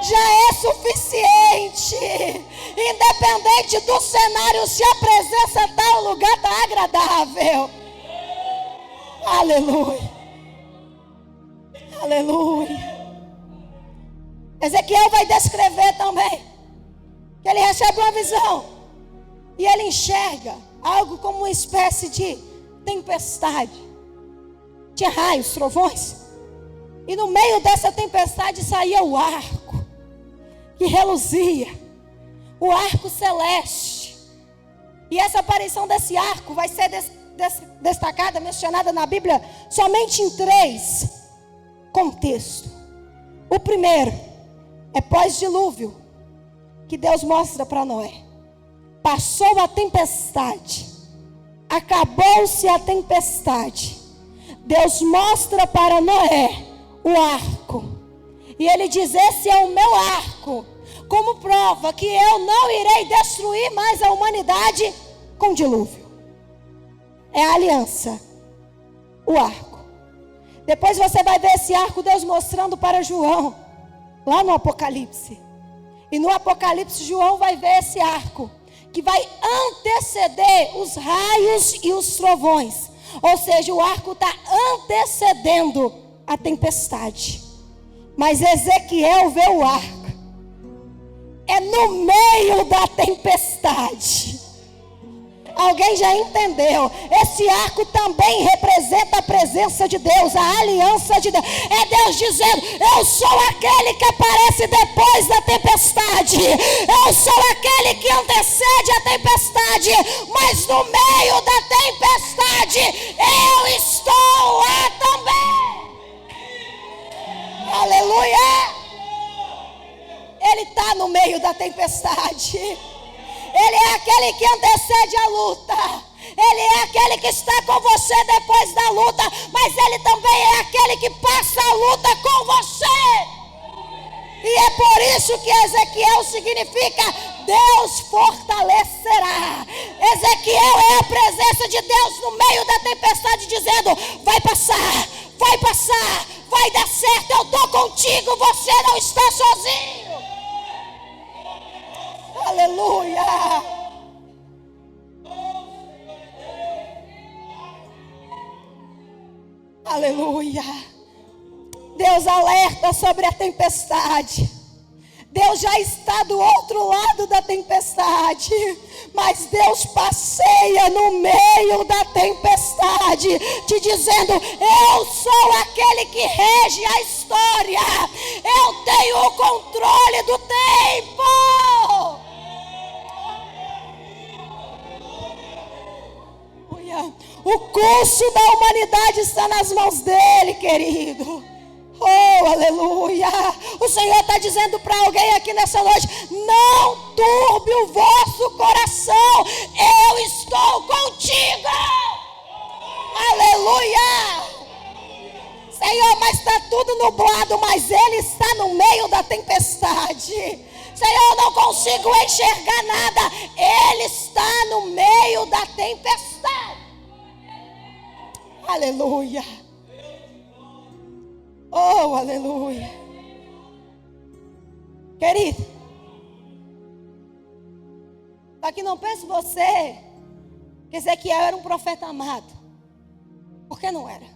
já é suficiente. Independente do cenário, se a presença está, o lugar está agradável. Aleluia. Aleluia. Ezequiel vai descrever também que ele recebe uma visão e ele enxerga algo como uma espécie de tempestade. Tinha raios, trovões, e no meio dessa tempestade saía o arco que reluzia, o arco celeste. E essa aparição desse arco vai ser destacada, mencionada na Bíblia somente em 3 contextos. O primeiro é pós-dilúvio, que Deus mostra para Noé. Passou a tempestade, acabou-se a tempestade. Deus mostra para Noé o arco, e ele diz: esse é o meu arco, como prova que eu não irei destruir mais a humanidade com dilúvio. É a aliança, o arco. Depois você vai ver esse arco Deus mostrando para João, lá no Apocalipse. E no Apocalipse João vai ver esse arco, que vai anteceder os raios e os trovões. Ou seja, o arco está antecedendo a tempestade. Mas Ezequiel vê o arco, é no meio da tempestade. Alguém já entendeu? Esse arco também representa a presença de Deus, a aliança de Deus. É Deus dizendo: eu sou aquele que aparece depois da tempestade. Eu sou aquele que antecede a tempestade. Mas no meio da tempestade, eu estou lá também. Aleluia! Ele está no meio da tempestade. Ele é aquele que antecede a luta. Ele é aquele que está com você depois da luta. Mas Ele também é aquele que passa a luta com você. E é por isso que Ezequiel significa: Deus fortalecerá. Ezequiel é a presença de Deus no meio da tempestade, dizendo: vai passar, vai dar certo, eu estou contigo, você não está sozinho. Aleluia. Aleluia. Deus alerta sobre a tempestade. Deus já está do outro lado da tempestade, mas Deus passeia no meio da tempestade, te dizendo: eu sou aquele que rege a história, eu tenho o controle do tempo. O curso da humanidade está nas mãos dele, querido. Oh, aleluia. O Senhor está dizendo para alguém aqui nessa noite: não turbe o vosso coração, eu estou contigo. Aleluia. Senhor, mas está tudo nublado, mas Ele está no meio da tempestade. Senhor, eu não consigo enxergar nada. Ele está no meio da tempestade. Aleluia. Oh, aleluia. Querido, só que não pense você que Ezequiel era um profeta amado, porque não era.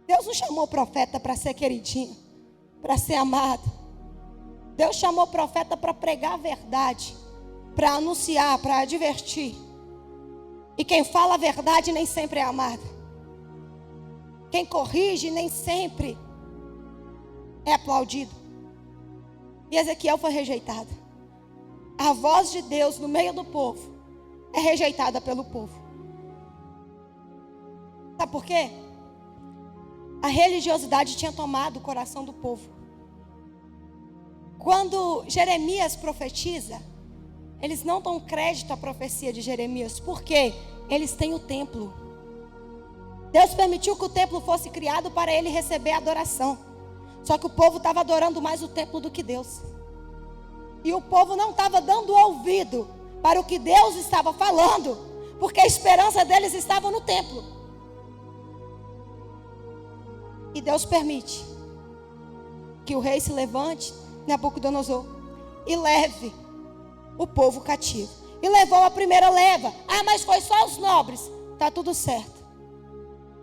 Deus não chamou o profeta para ser queridinho, para ser amado. Deus chamou o profeta para pregar a verdade, para anunciar, para advertir. E quem fala a verdade nem sempre é amado. Quem corrige nem sempre é aplaudido. E Ezequiel foi rejeitado. A voz de Deus no meio do povo é rejeitada pelo povo. Sabe por quê? A religiosidade tinha tomado o coração do povo. Quando Jeremias profetiza, eles não dão crédito à profecia de Jeremias, porque eles têm o templo. Deus permitiu que o templo fosse criado para ele receber adoração. Só que o povo estava adorando mais o templo do que Deus. E o povo não estava dando ouvido para o que Deus estava falando, porque a esperança deles estava no templo. E Deus permite que o rei se levante, Nabucodonosor, e leve o povo cativo. E levou a primeira leva. Ah, mas foi só os nobres. Está tudo certo.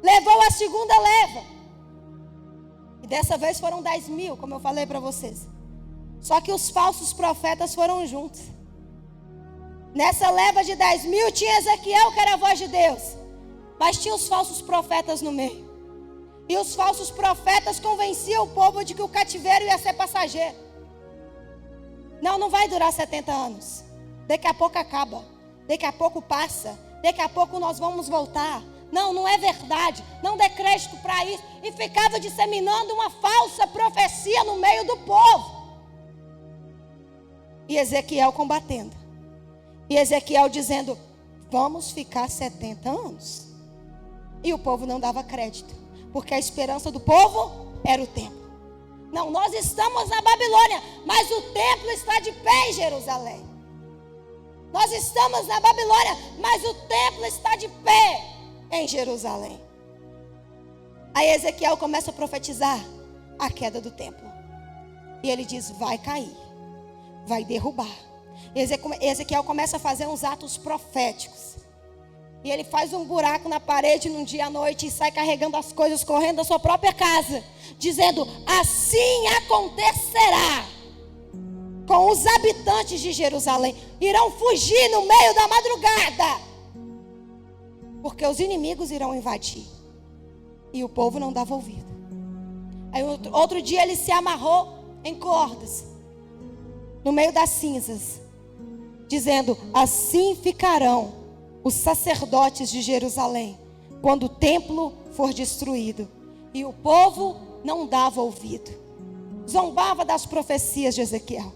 Levou a segunda leva. E dessa vez foram 10.000, como eu falei para vocês. Só que os falsos profetas foram juntos. Nessa leva de 10.000 tinha Ezequiel, que era a voz de Deus. Mas tinha os falsos profetas no meio. E os falsos profetas convenciam o povo de que o cativeiro ia ser passageiro. Não vai durar 70 anos. Daqui a pouco acaba. Daqui a pouco passa. Daqui a pouco nós vamos voltar. Não é verdade. Não dê crédito para isso. E ficava disseminando uma falsa profecia no meio do povo. E Ezequiel combatendo. E Ezequiel dizendo: vamos ficar 70 anos. E o povo não dava crédito. Porque a esperança do povo era o templo. Não, nós estamos na Babilônia, mas o templo está de pé em Jerusalém. Nós estamos na Babilônia, mas o templo está de pé em Jerusalém. Aí Ezequiel começa a profetizar a queda do templo. E ele diz: vai cair, vai derrubar. Ezequiel começa a fazer uns atos proféticos. E ele faz um buraco na parede num dia à noite e sai carregando as coisas, correndo da sua própria casa, dizendo: assim acontecerá. com os habitantes de Jerusalém. Irão fugir no meio da madrugada, porque os inimigos irão invadir. E o povo não dava ouvido. Aí outro dia ele se amarrou em cordas, no meio das cinzas, dizendo: assim ficarão os sacerdotes de Jerusalém, quando o templo for destruído. E o povo não dava ouvido. Zombava das profecias de Ezequiel.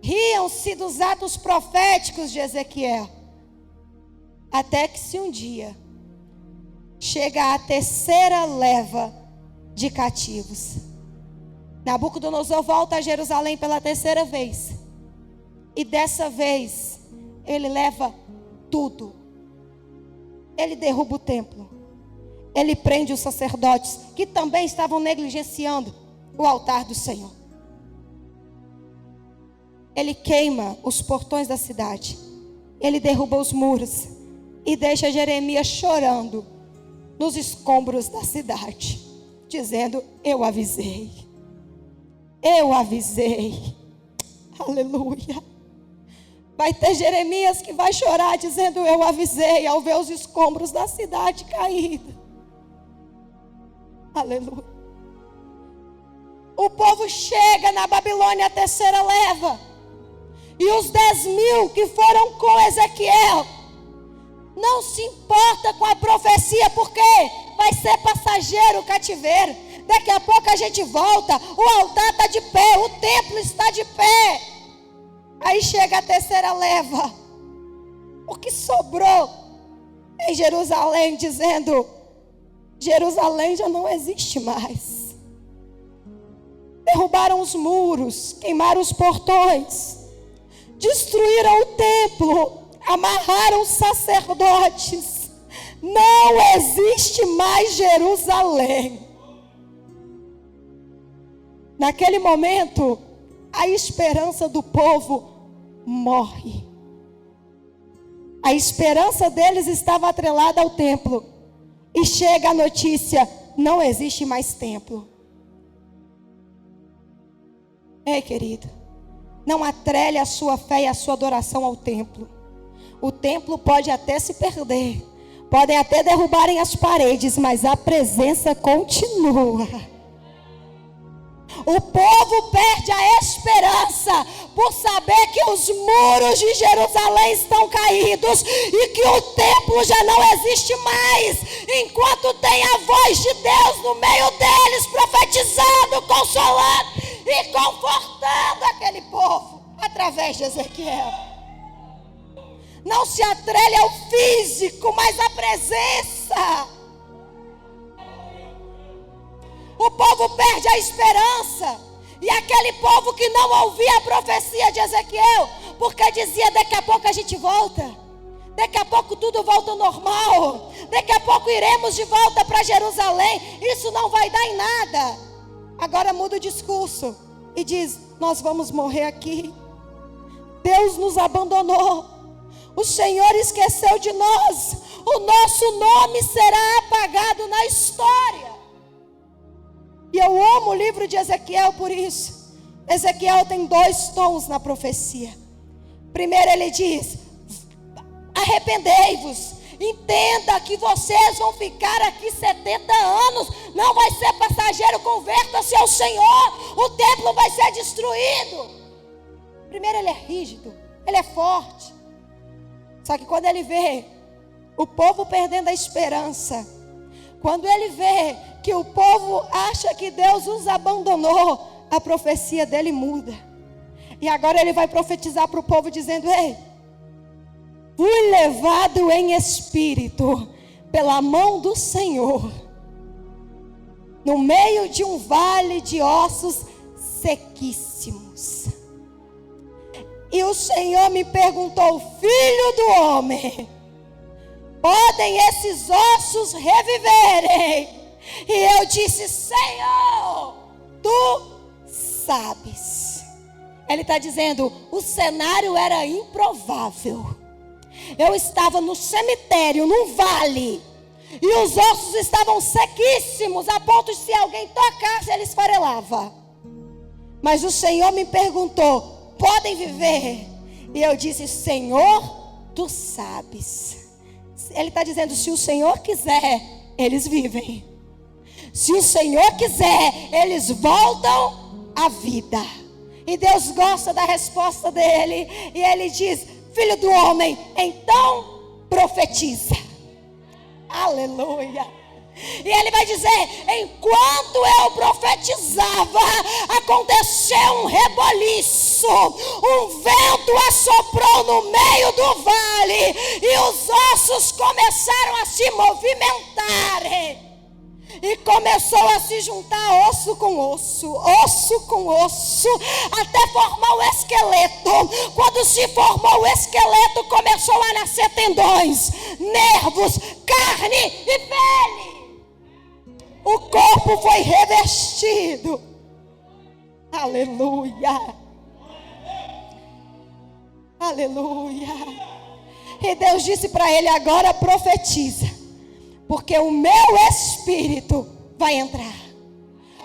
Riam-se dos atos proféticos de Ezequiel. Até que se um dia chega a terceira leva de cativos, Nabucodonosor volta a Jerusalém pela terceira vez. E dessa vez ele leva tudo. Ele derruba o templo. Ele prende os sacerdotes que também estavam negligenciando o altar do Senhor. Ele queima os portões da cidade. Ele derruba os muros e deixa Jeremias chorando nos escombros da cidade, dizendo: eu avisei. Eu avisei. Aleluia. Vai ter Jeremias que vai chorar dizendo: eu avisei, ao ver os escombros da cidade caída. Aleluia. O povo chega na Babilônia, a terceira leva. E os 10.000 que foram com Ezequiel não se importa com a profecia, porque vai ser passageiro o cativeiro. Daqui a pouco a gente volta, o altar está de pé, o templo está de pé. Aí chega a terceira leva, o que sobrou em Jerusalém, dizendo: Jerusalém já não existe mais. Derrubaram os muros, queimaram os portões, destruíram o templo, amarraram os sacerdotes. Não existe mais Jerusalém. Naquele momento, a esperança do povo morre. A esperança deles estava atrelada ao templo. E chega a notícia: não existe mais templo. Ei, querido, não atrele a sua fé e a sua adoração ao templo. O templo pode até se perder, podem até derrubarem as paredes, mas a presença continua. O povo perde a esperança por saber que os muros de Jerusalém estão caídos e que o templo já não existe mais, enquanto tem a voz de Deus no meio deles, profetizando, consolando e confortando aquele povo através de Ezequiel. Não se atrele ao físico, mas à presença. O povo perde a esperança. E aquele povo que não ouvia a profecia de Ezequiel, porque dizia: daqui a pouco a gente volta, daqui a pouco tudo volta ao normal, daqui a pouco iremos de volta para Jerusalém, isso não vai dar em nada. Agora muda o discurso e diz: nós vamos morrer aqui. Deus nos abandonou, o Senhor esqueceu de nós, o nosso nome será apagado na história. E eu amo o livro de Ezequiel por isso. Ezequiel tem 2 tons na profecia. Primeiro ele diz: arrependei-vos, entenda que vocês vão ficar aqui 70 anos, não vai ser passageiro, converta-se ao Senhor, o templo vai ser destruído. Primeiro ele é rígido, ele é forte. Só que quando ele vê o povo perdendo a esperança, quando ele vê que o povo acha que Deus os abandonou, a profecia dele muda. E agora ele vai profetizar para o povo dizendo: ei, fui levado em espírito pela mão do Senhor, no meio de um vale de ossos sequíssimos. E o Senhor me perguntou: filho do homem, podem esses ossos reviverem? E eu disse: Senhor, tu sabes. Ele está dizendo: o cenário era improvável. Eu estava no cemitério, num vale, e os ossos estavam sequíssimos, a ponto de se alguém tocasse, ele esfarelava. Mas o Senhor me perguntou: podem viver? E eu disse: Senhor, tu sabes. Ele está dizendo: se o Senhor quiser, eles vivem. Se o Senhor quiser, eles voltam à vida. E Deus gosta da resposta dele. E ele diz: filho do homem, então profetiza. Aleluia. E ele vai dizer: enquanto eu profetizava, aconteceu um reboliço, um vento assoprou no meio do vale, e os ossos começaram a se movimentar, e começou a se juntar osso com osso, até formar o esqueleto. Quando se formou o esqueleto, começou a nascer tendões, nervos, carne e pele. O corpo foi revestido. Aleluia. Aleluia. E Deus disse para ele: agora profetiza, porque o meu Espírito vai entrar.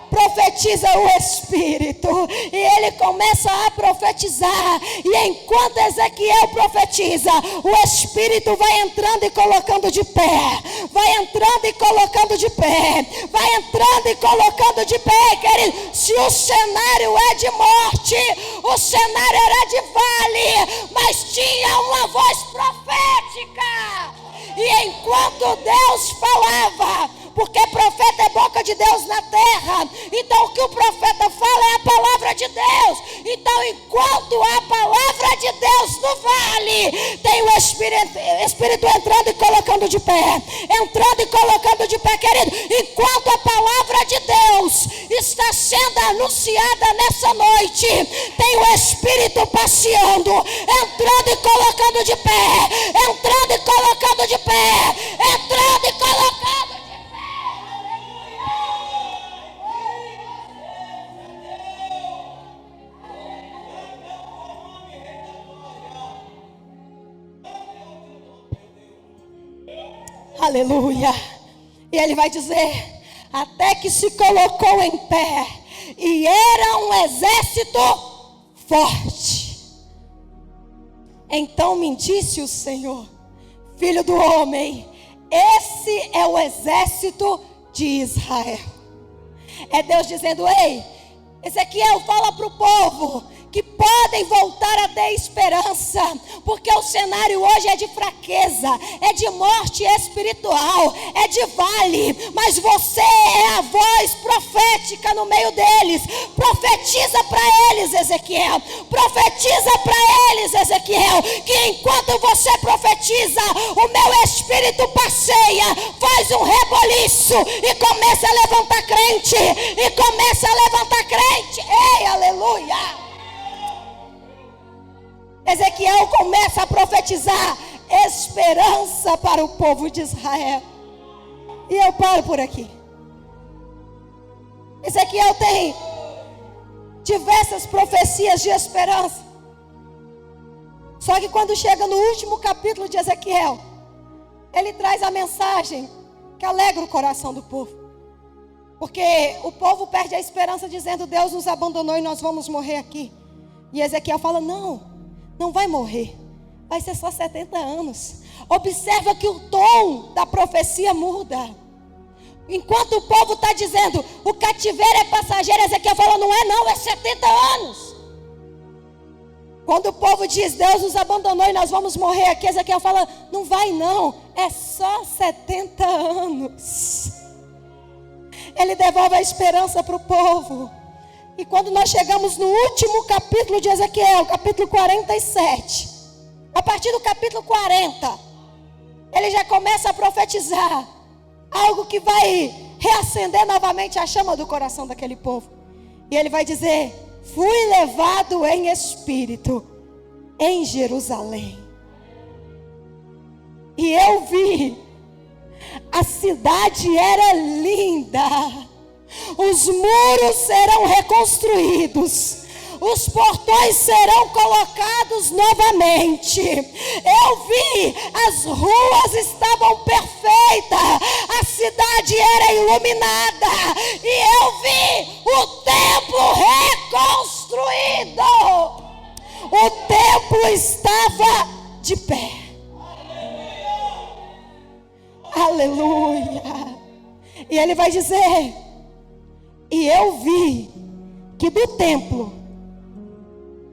Profetiza o Espírito. E ele começa a profetizar. E enquanto Ezequiel profetiza, o Espírito vai entrando e colocando de pé. Vai entrando e colocando de pé. Vai entrando e colocando de pé, querido. Se o cenário é de morte, o cenário era de vale, mas tinha uma voz profética. E enquanto Deus falava, porque profeta é boca de Deus na terra, então o que o profeta fala é a palavra de Deus. Então, enquanto a palavra de Deus no vale, tem o Espírito entrando e colocando de pé, entrando e colocando de pé, querido. Enquanto a palavra de Deus está sendo anunciada nessa noite, tem o Espírito passeando, entrando e colocando de pé, entrando e colocando de pé, entrando e colocando de pé. Aleluia. E ele vai dizer: até que se colocou em pé, e era um exército forte. Então me disse o Senhor: filho do homem, esse é o exército de Israel. É Deus dizendo: ei, Ezequiel, fala para o povo que podem voltar a ter esperança, porque o cenário hoje é de fraqueza, é de morte espiritual, é de vale, mas você é a voz profética no meio deles. Profetiza para eles, Ezequiel, profetiza para eles, Ezequiel, que enquanto você profetiza, o meu Espírito passeia, faz um reboliço e começa a levantar crente, e começa a levantar crente. Ei, aleluia. Ezequiel começa a profetizar esperança para o povo de Israel. E eu paro por aqui. Ezequiel tem diversas profecias de esperança. Só que quando chega no último capítulo de Ezequiel, ele traz a mensagem que alegra o coração do povo. Porque o povo perde a esperança dizendo: Deus nos abandonou e nós vamos morrer aqui. E Ezequiel fala: não vai morrer, vai ser só 70 anos. Observa que o tom da profecia muda. Enquanto o povo está dizendo: o cativeiro é passageiro, Ezequiel fala: não, é 70 anos. Quando o povo diz: Deus nos abandonou e nós vamos morrer aqui, Ezequiel fala: não vai não, é só 70 anos. Ele devolve a esperança para o povo. E quando nós chegamos no último capítulo de Ezequiel, capítulo 47, a partir do capítulo 40, ele já começa a profetizar algo que vai reacender novamente a chama do coração daquele povo. E ele vai dizer: fui levado em espírito em Jerusalém, e eu vi, a cidade era linda, os muros serão reconstruídos, os portões serão colocados novamente. Eu vi, as ruas estavam perfeitas, a cidade era iluminada, e eu vi o templo reconstruído. O templo estava de pé. Aleluia. E ele vai dizer: e eu vi que do templo,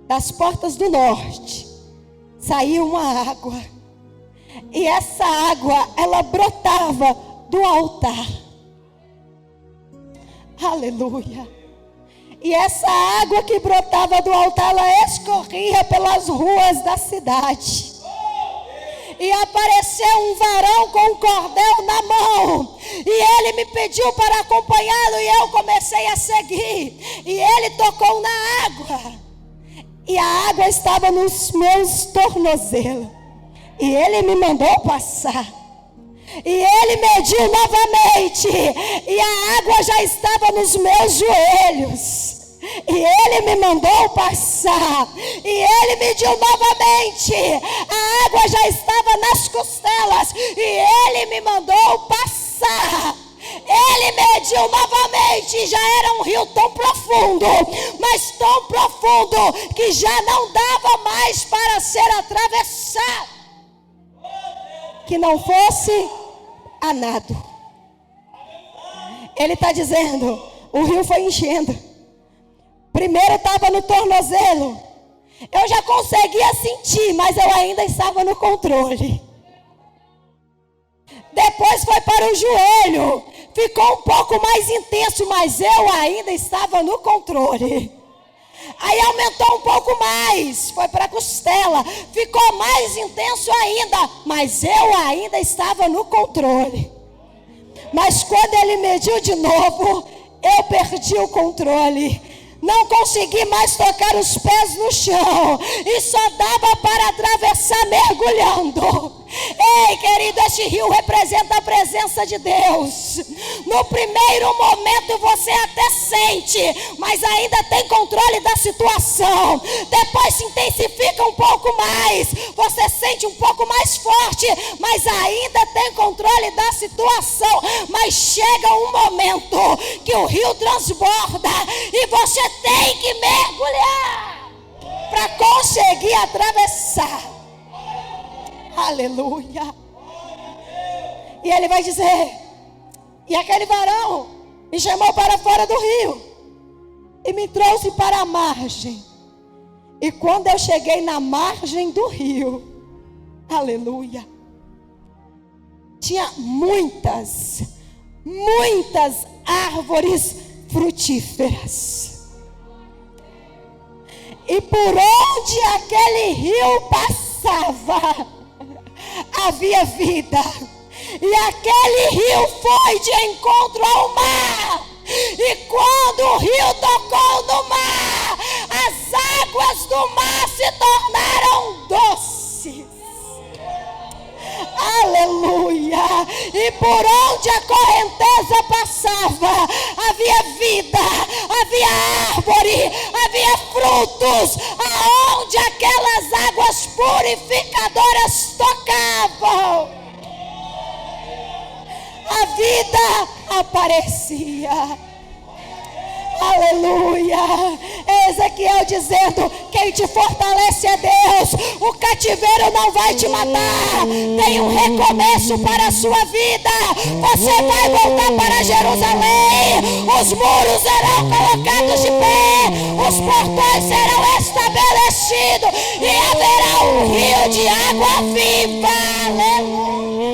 das portas do norte, saiu uma água. E essa água, ela brotava do altar. Aleluia. E essa água que brotava do altar, ela escorria pelas ruas da cidade. E apareceu um varão com um cordel na mão, e ele me pediu para acompanhá-lo, e eu comecei a seguir, e ele tocou na água, e a água estava nos meus tornozelos, e ele me mandou passar, e ele mediu novamente, e a água já estava nos meus joelhos. E ele me mandou passar, e ele mediu novamente, a água já estava nas costelas, e ele me mandou passar. Ele mediu novamente, já era um rio tão profundo, mas tão profundo, que já não dava mais para ser atravessado, que não fosse a nado. Ele está dizendo, o rio foi enchendo. Primeiro estava no tornozelo, eu já conseguia sentir, mas eu ainda estava no controle. Depois foi para o joelho, ficou um pouco mais intenso, mas eu ainda estava no controle. Aí aumentou um pouco mais, foi para a costela, ficou mais intenso ainda, mas eu ainda estava no controle. Mas quando ele mediu de novo, eu perdi o controle. Não consegui mais tocar os pés no chão, e só dava para atravessar mergulhando. Ei, querido, este rio representa a presença de Deus. No primeiro momento você até sente, mas ainda tem controle da situação. Depois se intensifica um pouco mais, você sente um pouco mais forte, mas ainda tem controle da situação. Mas chega um momento que o rio transborda, e você tem que mergulhar para conseguir atravessar. Aleluia. E ele vai dizer, e aquele varão me chamou para fora do rio e me trouxe para a margem. E quando eu cheguei na margem do rio, aleluia, tinha muitas árvores frutíferas. E por onde aquele rio passava, havia vida. E aquele rio foi de encontro ao mar. E quando o rio tocou no mar, as águas do mar se tornaram doces. Aleluia. E por onde a correnteza passava, havia vida, havia árvore, havia frutos, aonde aquelas águas purificadoras tocavam, a vida aparecia. Aleluia. Ezequiel dizendo, quem te fortalece é Deus. O cativeiro não vai te matar. Tem um recomeço para a sua vida. Você vai voltar para Jerusalém. Os muros serão colocados de pé, os portões serão estabelecidos, e haverá um rio de água viva. Aleluia.